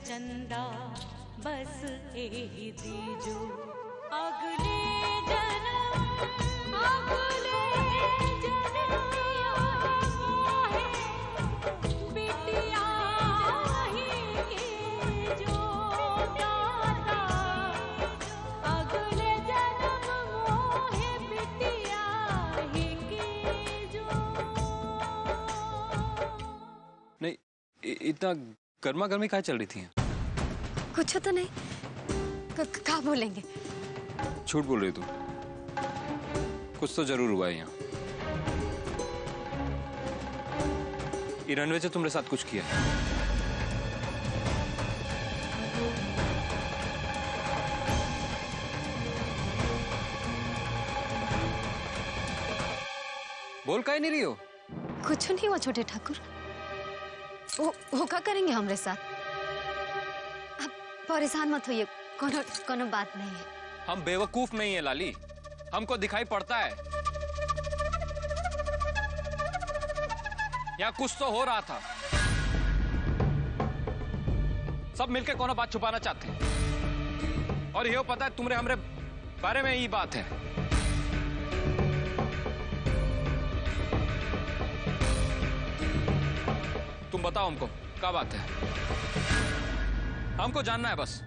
चंदा बस एही दीजो अगले जन्म मोहे बिटिया ही के जो दाता अगले जन्म मोहे बिटिया ही के जो। नहीं, इतना गर्मा गर्मी क्या चल रही थी? कुछ तो नहीं, क्या बोलेंगे? झूठ बोल रही तू। कुछ तो जरूर हुआ है यहाँ। रणवे से तुम्हारे साथ कुछ किया है। बोल काहे नहीं रही हो? कुछ नहीं हुआ छोटे ठाकुर। वो क्या करेंगे हमारे साथ? आप परेशान मत होइए, कोनो बात नहीं है। हम बेवकूफ नहीं है लाली, हमको दिखाई पड़ता है यहाँ कुछ तो हो रहा था। सब मिलके कोनो बात छुपाना चाहते हैं और ये पता है तुम्हारे हमरे बारे में ही बात है। तुम बताओ हमको क्या बात है, हमको जानना है बस।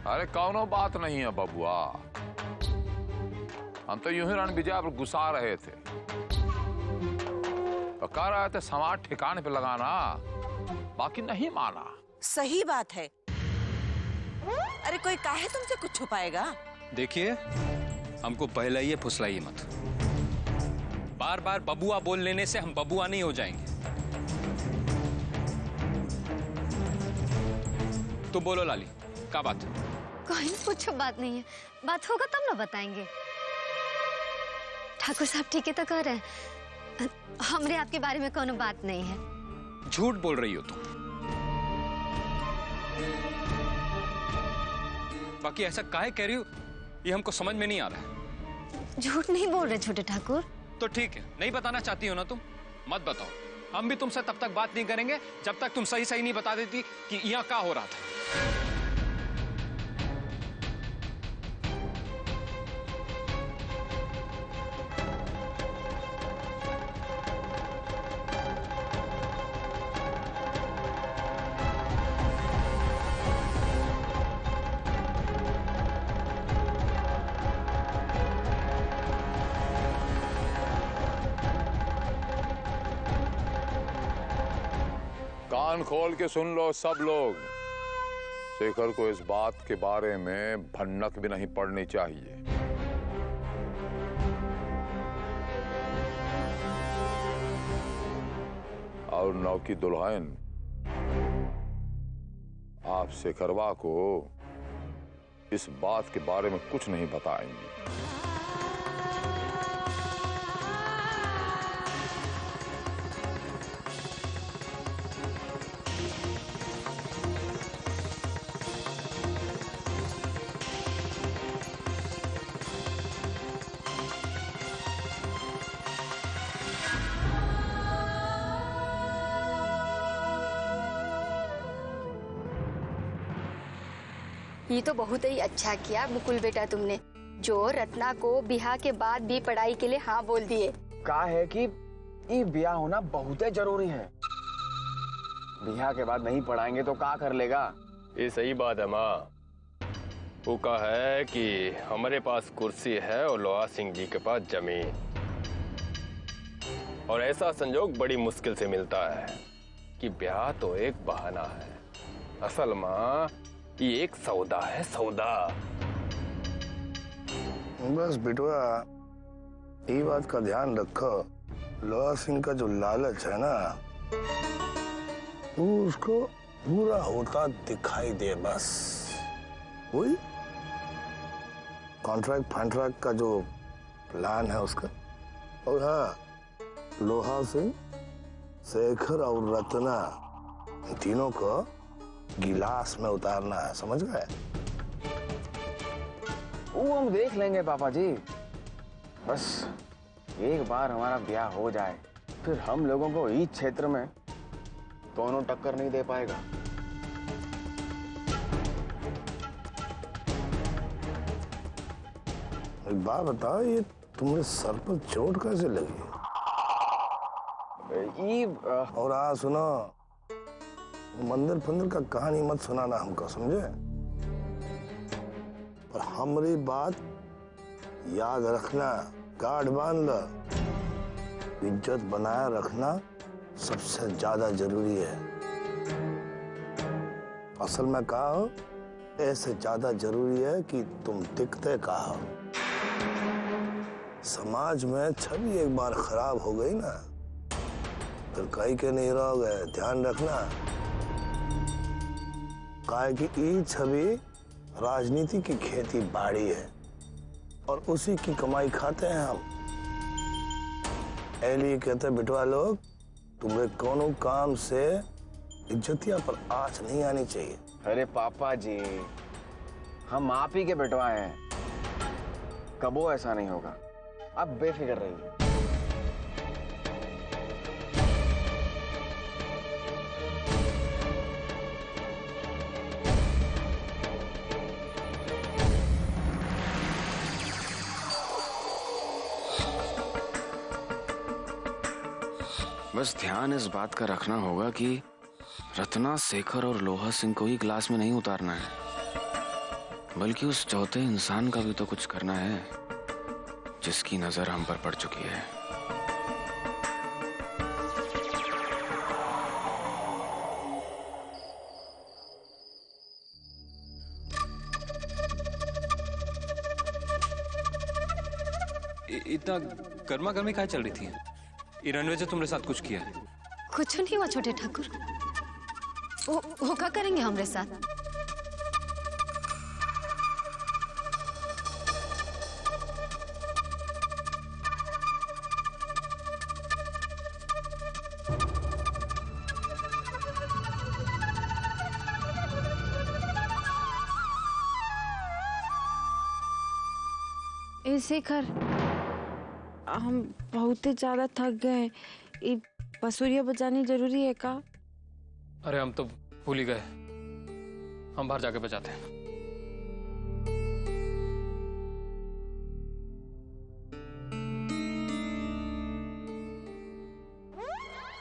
अरे कौनो बात नहीं है बबुआ, हम तो यूं ही रणविजय पर गुस्सा रहे थे और कह रहे थे समाज ठिकाने पे लगाना, बाकी नहीं माना। सही बात है। अरे कोई काहे तुमसे कुछ छुपाएगा? देखिए, हमको बहलाइए फुसलाइए मत। बार बार बबुआ बोल लेने से हम बबुआ नहीं हो जाएंगे। तो बोलो लाली, क्या बात है? कोई कुछ बात नहीं है, बात होगा तब ना बताएंगे। ठाकुर साहब ठीक है तो कह रहे हैं, हमरे आपके बारे में कोनो बात नहीं है। झूठ बोल रही हो तुम। बाकी ऐसा काहे कह रही हो ये हमको समझ में नहीं आ रहा है। झूठ नहीं बोल रहे छोटे ठाकुर। तो ठीक है, नहीं बताना चाहती हो ना तुम, मत बताओ। हम भी तुमसे तब तक बात नहीं करेंगे जब तक तुम सही सही नहीं बता देती कि यहाँ क्या हो रहा था। कान खोल के सुन लो सब लोग, शेखर को इस बात के बारे में भनक भी नहीं पड़नी चाहिए। और नौ की दुल्हन आप शेखरवा को इस बात के बारे में कुछ नहीं बताएंगी। ये तो बहुत ही अच्छा किया मुकुल बेटा तुमने, जो रत्ना को बिहार के बाद भी पढ़ाई के लिए हाँ बोल दिए। कहा है कि ये ब्याह होना बहुत जरूरी है, बिहार के बाद नहीं पढ़ाएंगे तो क्या कर लेगा। ये सही बात है माँ। वो कहा है कि हमारे पास कुर्सी है और लोहा सिंह जी के पास जमीन, और ऐसा संजोग बड़ी मुश्किल से मिलता है कि ब्याह तो एक बहाना है, असल माँ ये एक सौदा है, सौदा। बस बेटवा ये बात का ध्यान रखो, लोहा सिंह का जो लालच है ना वो उसको पूरा होता दिखाई दे। बस वही कॉन्ट्रैक्ट फॉन्ट्रैक्ट का जो प्लान है उसका। और हाँ, लोहा सिंह, शेखर और रत्ना तीनों को गिलास में उतारना है, समझ गए? वो हम देख लेंगे पापा जी। बस एक बार हमारा ब्याह हो जाए, फिर हम लोगों को इस क्षेत्र में कौनों टक्कर नहीं दे पाएगा। एक बात बताओ, ये तुम्हें सर पर चोट कैसे लगी? और सुनो, मंदिर फंदिर का कहानी मत सुनाना हमको, समझे? और हमारी बात याद रखना, गार्ड बांध लो। इज्जत बनाए रखना सबसे ज्यादा जरूरी है। असल में कहा हो, ऐसे ज्यादा जरूरी है कि तुम दिखते कहा हो। समाज में छवि एक बार खराब हो गई ना, फिर कहीं के नहीं रहोगे, ध्यान रखना। काहे कि ये छवि राजनीति की खेती बाड़ी है और उसी की कमाई खाते हैं हम। ऐलिए कहते बिटवा लोग, तुम्हें कोनो काम से इज्जतिया पर आँच नहीं आनी चाहिए। अरे पापा जी, हम आप ही के बेटवा हैं, कबो ऐसा नहीं होगा, आप बेफिक्र रहिए। बस ध्यान इस बात का रखना होगा कि रत्ना, शेखर और लोहा सिंह को ही क्लास में नहीं उतारना है, बल्कि उस चौथे इंसान का भी तो कुछ करना है जिसकी नजर हम पर पड़ चुकी है। इतना गर्मा गर्मी काहे चल रही थी? रणवे से तुमने साथ कुछ किया है? कुछ नहीं हुआ छोटे ठाकुर। वो क्या करेंगे हमारे साथ? शेखर, हम बहुत ज्यादा थक गए। ये बसुरिया बजानी जरूरी है का? अरे हम तो भूल ही गए, हम बाहर जाके बजाते हैं।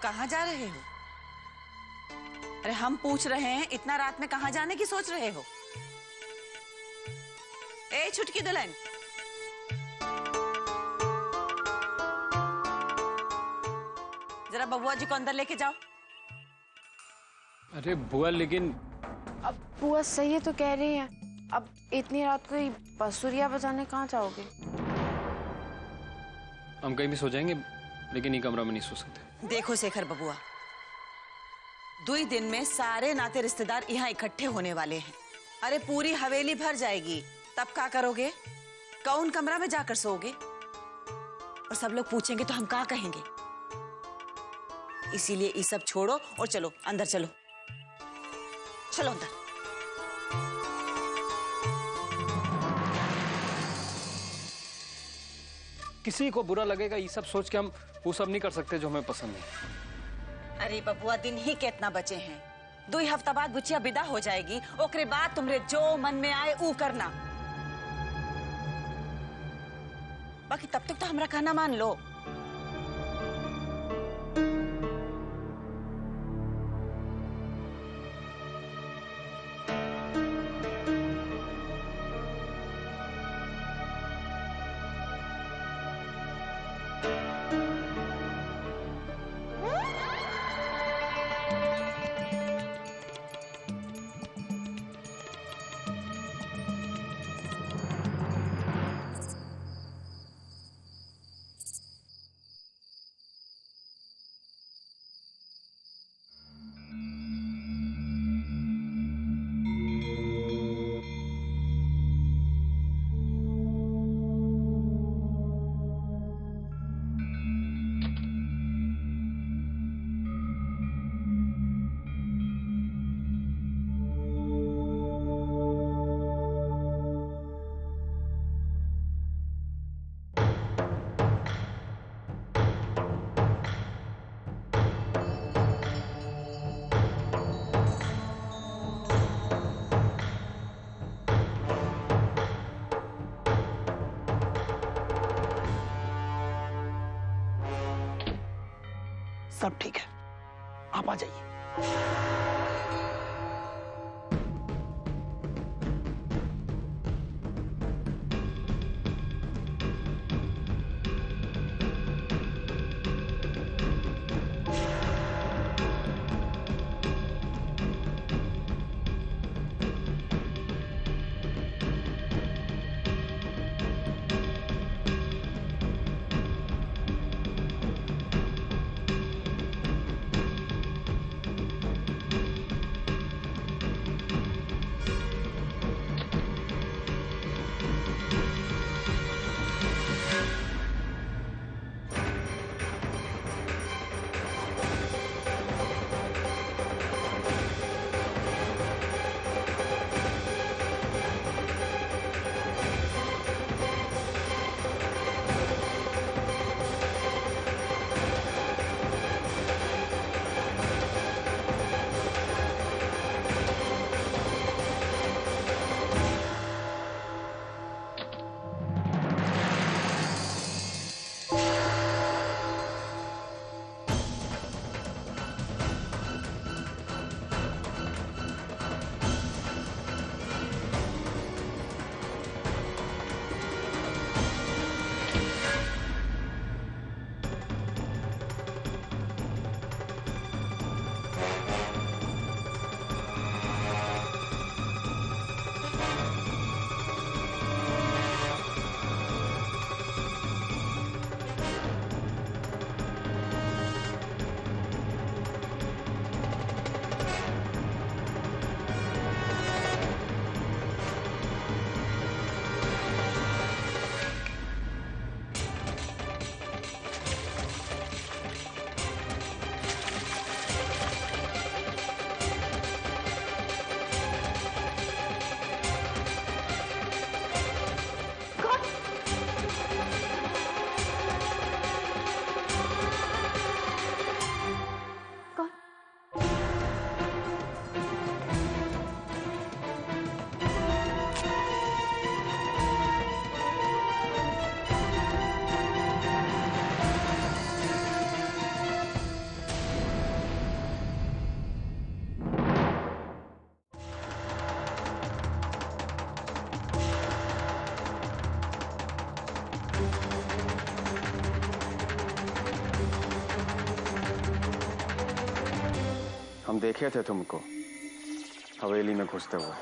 कहाँ जा रहे हो? अरे हम पूछ रहे हैं, इतना रात में कहाँ जाने की सोच रहे हो? ए छुटकी दुल्हन, जरा बबुआ जी को अंदर लेके जाओ। अरे बुआ, लेकिन अब बुआ सही है तो कह रही है, अब इतनी रात को ही बसुरिया बजाने कहाँ जाओगे? हम कहीं भी सो जाएंगे, लेकिन ये कमरा में नहीं सो सकते। देखो शेखर बबुआ, 2 दिन में सारे नाते रिश्तेदार यहाँ इकट्ठे होने वाले हैं। अरे पूरी हवेली भर जाएगी, तब क्या करोगे? कौन कमरा में जाकर सोओगे? और सब लोग पूछेंगे तो हम क्या कहेंगे? इसीलिए ये सब छोड़ो और चलो अंदर, चलो चलो अंदर। किसी को बुरा लगेगा ये सब सोच के हम वो सब नहीं कर सकते जो हमें पसंद नहीं। अरे बबुआ, दिन ही कितना बचे हैं? 2 हफ्ता बाद बुचिया विदा हो जाएगी, ओकरे बाद तुमरे जो मन में आए वो करना। बाकी तब तक तो हमरा कहना मान लो। सब ठीक है, आप आ जाइए। हम देखे थे तुमको हवेली में घुसते हुए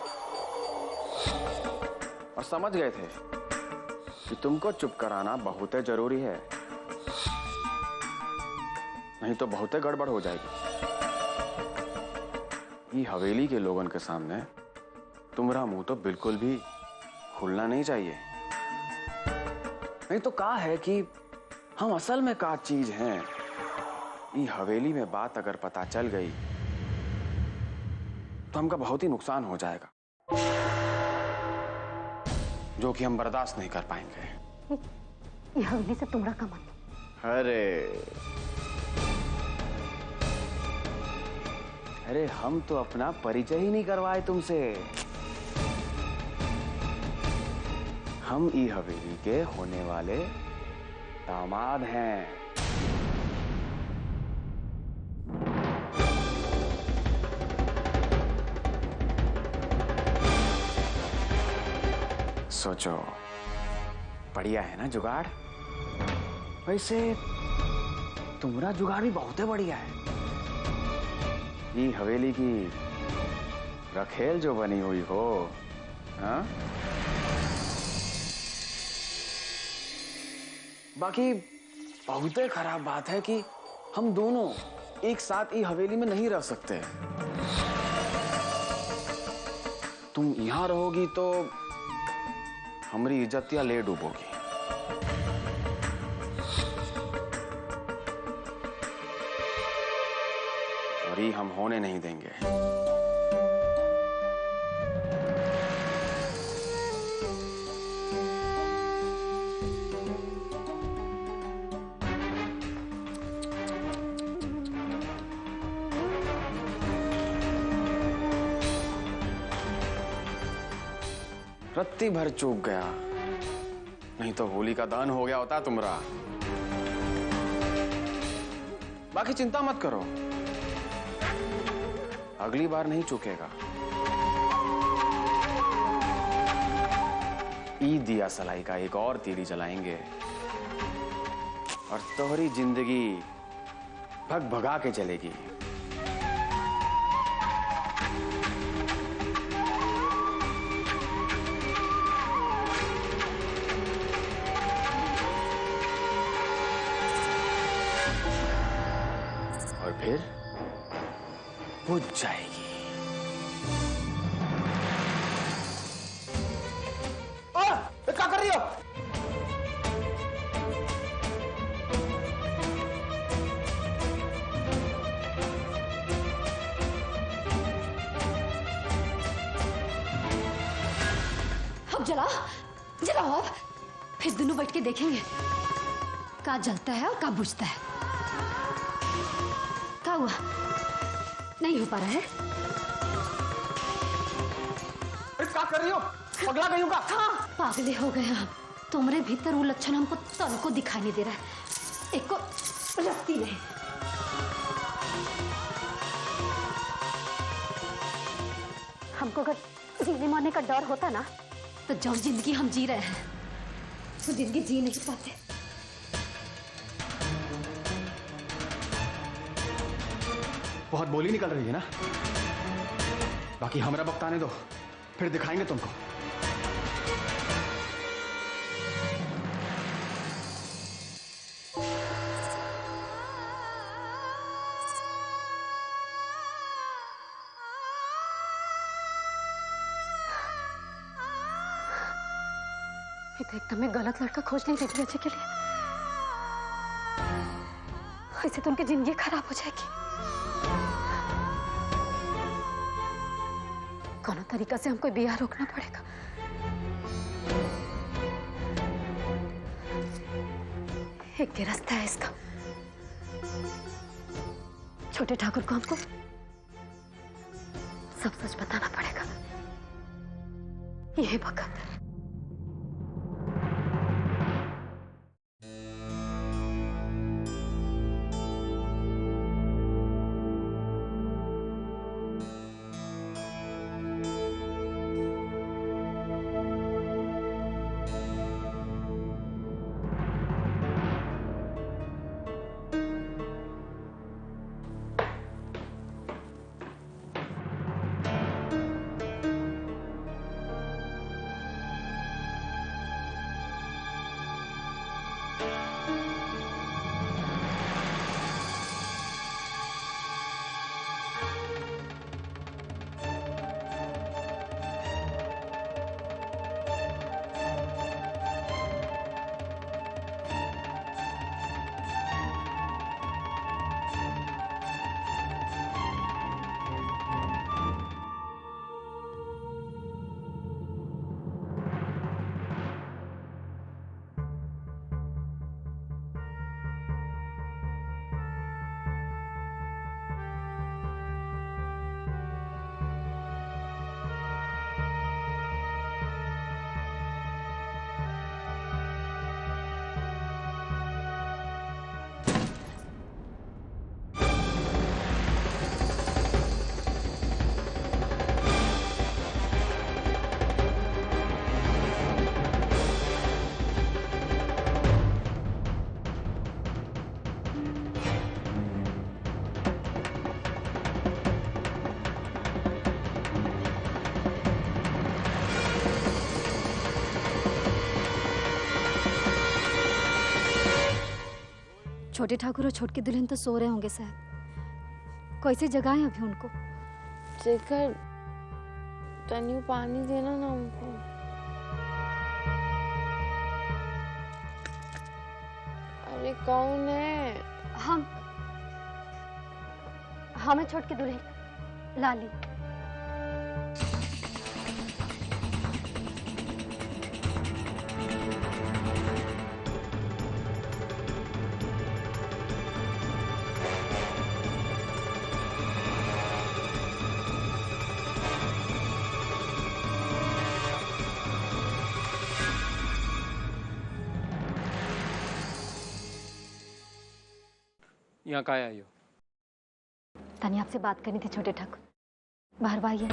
और समझ गए थे कि तुमको चुप कराना बहुत जरूरी है, नहीं तो बहुत गड़बड़ हो जाएगी। ये हवेली के लोगों के सामने तुम्हारा मुंह तो बिल्कुल भी खुलना नहीं चाहिए, नहीं तो क्या है कि हम असल में क्या चीज हैं। ये हवेली में बात अगर पता चल गई तो हमका बहुत ही नुकसान हो जाएगा, जो कि हम बर्दाश्त नहीं कर पाएंगे। ये हवेली से तुम्हारा का मतलब? अरे हम तो अपना परिचय ही नहीं करवाए तुमसे। हम ई हवेली के होने वाले दामाद हैं। सोचो, बढ़िया है ना जुगाड़? वैसे तुम्हारा जुगाड़ भी बहुत बढ़िया है। ये हवेली की रखेल जो बनी हुई हो, हाँ? बाकी बहुत खराब बात है कि हम दोनों एक साथ ही हवेली में नहीं रह सकते। तुम यहां रहोगी तो हमारी इज्जतियां ले डूबोगी। और ये हम होने नहीं देंगे। रत्ती भर चूक गया, नहीं तो होली का दान हो गया होता तुम्हारा। बाकी चिंता मत करो, अगली बार नहीं चूकेगा। ईद दिया सलाई का एक और तीली जलाएंगे और तोहरी जिंदगी भग भगा के चलेगी। और फिर बुझ जाएगी। क्या कर रही हो? अब जलाओ अब, फिर दोनों बैठ के देखेंगे का जलता है और का बुझता है। क्या हुआ, नहीं हो पा रहा है? क्या कर रही हो? पगला गई हो का? हाँ, पागले हो गए हम। तुम्हारे भीतर वो लक्षण हमको तन को दिखाई नहीं दे रहा है, एक को रत्ती नहीं। हमको अगर जीने मरने का डर होता ना, तो जो जिंदगी हम जी रहे हैं वो जिंदगी जी नहीं पाते। बहुत बोली निकल रही है ना। बाकी हमरा बक्ताने दो, फिर दिखाएंगे तुमको। ये तो एकदम में गलत लड़का खोज नहीं देती अच्छे के लिए। ऐसे तो उनकी जिंदगी खराब हो जाएगी। कोनो तरीका से हमको बियाह रोकना पड़ेगा। एक के रास्ता है इसका। छोटे ठाकुर को हमको सब सच बताना पड़ेगा। यही वक्त। छोटे ठाकुर और छोटकी दुल्हन तो सो रहे होंगे शायद। कैसे जगाएं अभी उनको? शेखर, तनियो पानी देना ना हमको। अरे कौन है? हम छोटकी दुल्हन लाली। यहाँ का आई हो? तनी आपसे बात करनी थी छोटे ठाकुर, बाहर आइए।